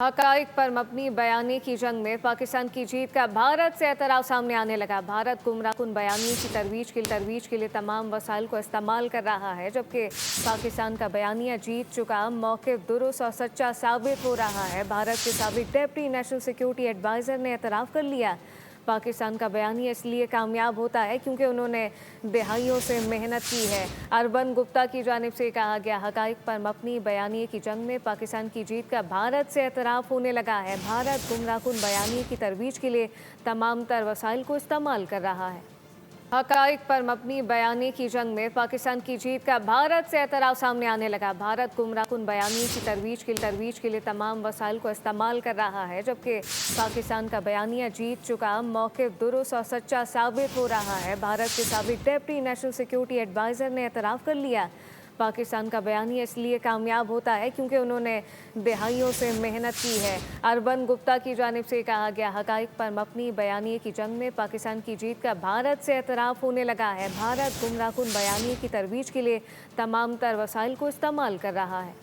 हक़ाइक़ पर मबनी बयानी की जंग में पाकिस्तान की जीत का भारत से एतराफ़ सामने आने लगा। भारत गुमराहकुन बयानी की तजवीज़ के लिए तमाम वसाइल को इस्तेमाल कर रहा है, जबकि पाकिस्तान का बयानिया जीत चुका मौक़िफ़ दुरुस्त और सच्चा साबित हो रहा है। भारत के साबिक़ डिप्टी नेशनल सिक्योरिटी एडवाइज़र ने एतराफ़ कर लिया, पाकिस्तान का बयानिया इसलिए कामयाब होता है क्योंकि उन्होंने दहाइयों से मेहनत की है। अरबन गुप्ता की जानिब से कहा गया, हक़ाइक़ पर मबनी बयानी की जंग में पाकिस्तान की जीत का भारत से एतराफ़ होने लगा है। भारत गुमराहकुन बयानी की तजवीज़ के लिए तमाम तर वसाइल को इस्तेमाल कर रहा है। हक़ाइक़ पर मबनी बयानी की जंग में पाकिस्तान की जीत का भारत से एतराफ़ सामने आने लगा। भारत गुमराहकुन बयानी की तजवीज़ के लिए तमाम वसाइल को इस्तेमाल कर रहा है, जबकि पाकिस्तान का बयानिया जीत चुका मौक़िफ़ दुरुस्त और सच्चा साबित हो रहा है। भारत के साबिक़ डिप्टी नेशनल सिक्योरिटी एडवाइज़र ने एतराफ़ कर लिया, पाकिस्तान का बयानिया इसलिए कामयाब होता है क्योंकि उन्होंने दहाइयों से मेहनत की है। अरबन गुप्ता की जानिब से कहा गया, हक़ाइक़ पर मबनी बयानी की जंग में पाकिस्तान की जीत का भारत से एतराफ़ होने लगा है। भारत गुमराहकुन बयानी की तजवीज़ के लिए तमाम तर वसाइल को इस्तेमाल कर रहा है।